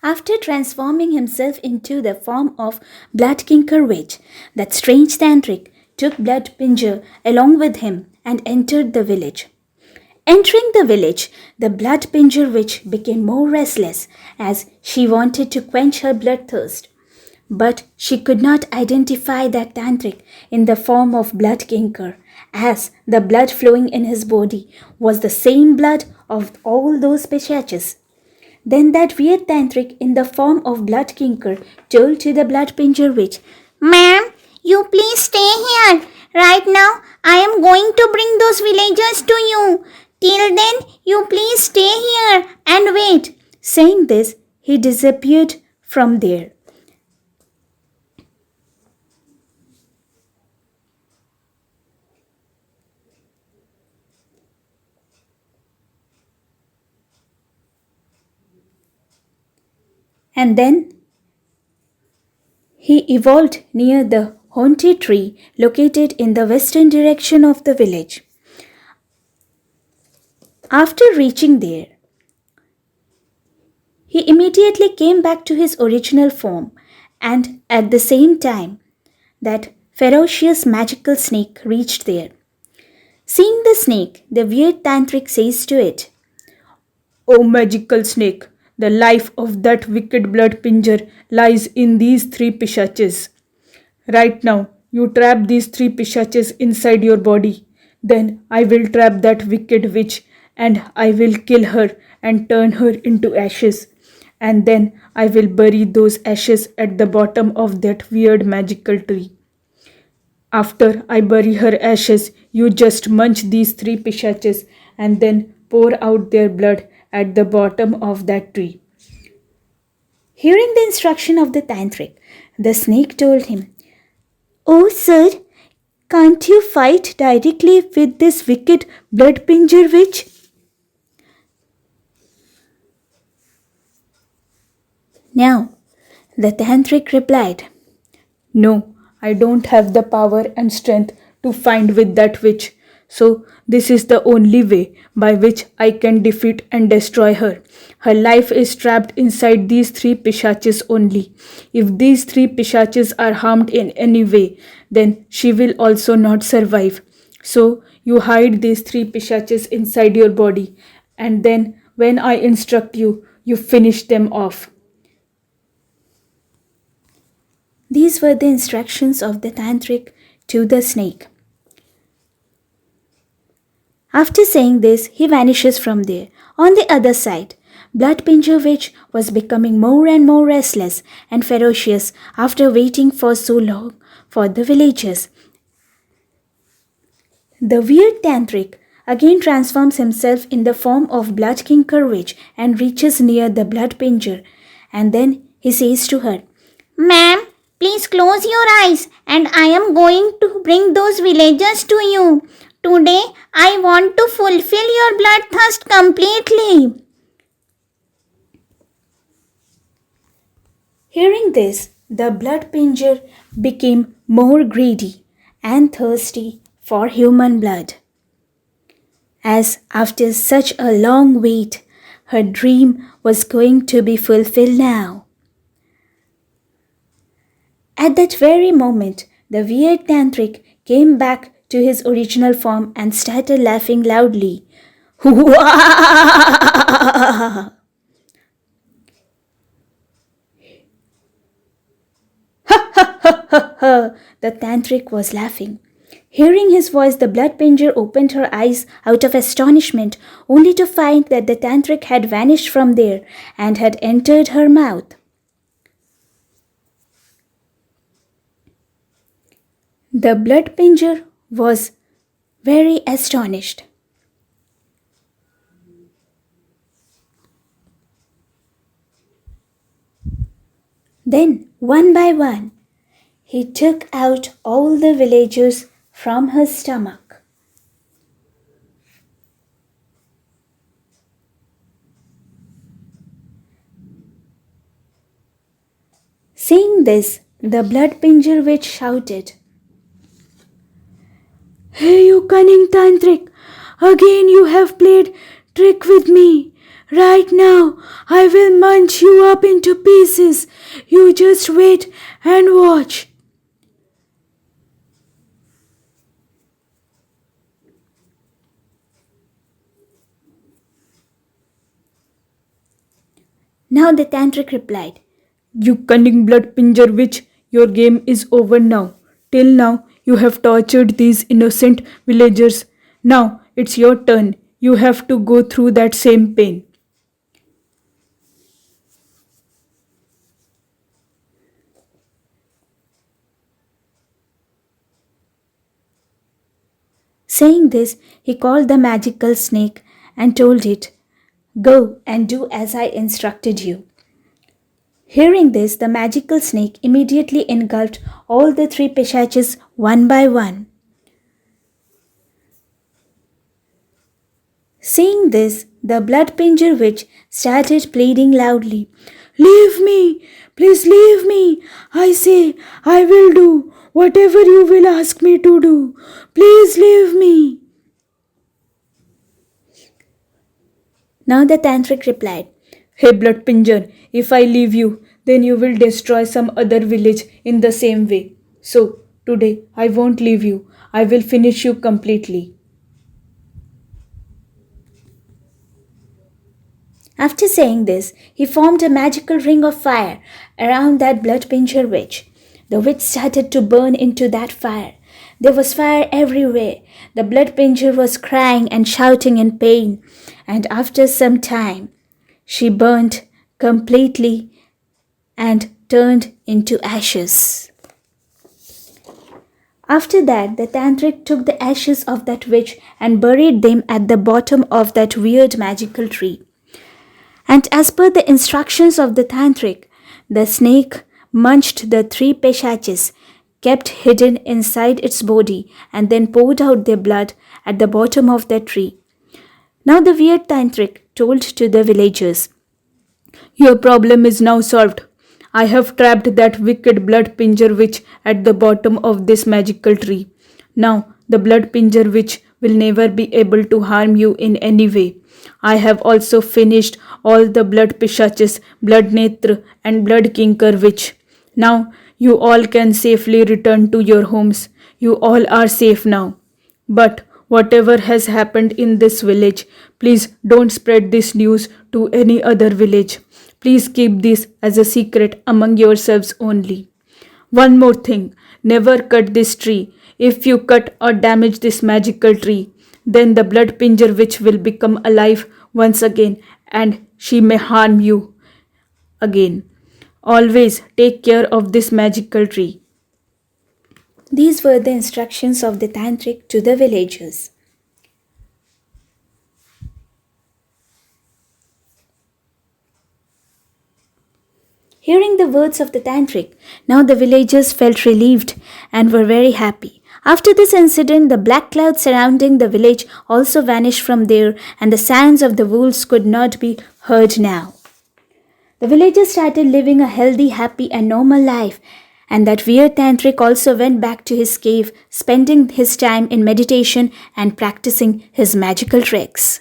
After transforming himself into the form of Blood King Courage, that strange tantric took Blood Pinger along with him and entered the village. Entering the village, the Blood Pinger witch became more restless as she wanted to quench her bloodthirst. But she could not identify that tantric in the form of Blood Kinker, as the blood flowing in his body was the same blood of all those Pishachas. Then that weird tantric in the form of Blood Kinker told to the Blood Pinger witch, Ma'am, you please stay here. Right now, I am going to bring those villagers to you. Till then, you please stay here and wait. Saying this, he disappeared from there. And then he evolved near the haunted tree located in the western direction of the village. After reaching there, he immediately came back to his original form, and at the same time, that ferocious magical snake reached there. Seeing the snake, the weird tantric says to it, O magical snake, the life of that wicked blood pinger lies in these three pishachas. Right now, you trap these three pishachas inside your body. Then I will trap that wicked witch and I will kill her and turn her into ashes. And then I will bury those ashes at the bottom of that weird magical tree. After I bury her ashes, you just munch these three pishachas and then pour out their blood at the bottom of that tree. Hearing the instruction of the tantric, the snake told him, Oh sir, can't you fight directly with this wicked blood pinger witch? Now, the tantric replied, No, I don't have the power and strength to fight with that witch. So, this is the only way by which I can defeat and destroy her. Her life is trapped inside these three pishachas only. If these three pishachas are harmed in any way, then she will also not survive. So, you hide these three pishachas inside your body, and then when I instruct you, you finish them off. These were the instructions of the tantric to the snake. After saying this, he vanishes from there. On the other side, Blood Pinger Witch was becoming more and more restless and ferocious after waiting for so long for the villagers. The weird tantric again transforms himself in the form of Blood King Courage and reaches near the Blood Pinger. And then he says to her, Ma'am, please close your eyes and I am going to bring those villagers to you. Today, I want to fulfill your bloodthirst completely. Hearing this, the Blood Pinger became more greedy and thirsty for human blood. As after such a long wait, her dream was going to be fulfilled now. At that very moment, the weird tantric came back to his original form and started laughing loudly. The tantric was laughing. Hearing his voice, the blood pinger opened her eyes out of astonishment, only to find that the tantric had vanished from there and had entered her mouth. The blood pinger was very astonished. Then, one by one, he took out all the villagers from her stomach. Seeing this, the blood pinger witch shouted, Hey, you cunning tantric! Again you have played trick with me. Right now, I will munch you up into pieces. You just wait and watch. Now the tantric replied, You cunning blood pinger witch, your game is over now. Till now, you have tortured these innocent villagers. Now, it's your turn. You have to go through that same pain. Saying this, he called the magical snake and told it, Go and do as I instructed you. Hearing this, the magical snake immediately engulfed all the three Pishachas one by one. Seeing this, the blood pinger witch started pleading loudly, Leave me! Please leave me! I say, I will do whatever you will ask me to do. Please leave me! Now the tantric replied, Hey blood pinger, if I leave you, then you will destroy some other village in the same way. So, today I won't leave you. I will finish you completely. After saying this, he formed a magical ring of fire around that blood pinger witch. The witch started to burn into that fire. There was fire everywhere. The blood pinger was crying and shouting in pain, and after some time, she burned completely and turned into ashes. After that, the tantric took the ashes of that witch and buried them at the bottom of that weird magical tree. And as per the instructions of the tantric, the snake munched the three peshachas kept hidden inside its body and then poured out their blood at the bottom of the tree. Now the weird tantric told to the villagers, Your problem is now solved. I have trapped that wicked blood pinger witch at the bottom of this magical tree. Now the blood pinger witch will never be able to harm you in any way. I have also finished all the blood pishachas, blood netra and blood kinkar witch. Now you all can safely return to your homes. You all are safe now. But whatever has happened in this village, please don't spread this news to any other village. Please keep this as a secret among yourselves only. One more thing, never cut this tree. If you cut or damage this magical tree, then the blood pinger witch will become alive once again and she may harm you again. Always take care of this magical tree. These were the instructions of the tantric to the villagers. Hearing the words of the tantric, now the villagers felt relieved and were very happy. After this incident, the black cloud surrounding the village also vanished from there, and the sounds of the wolves could not be heard now. The villagers started living a healthy, happy, and normal life, and that weird tantric also went back to his cave, spending his time in meditation and practicing his magical tricks.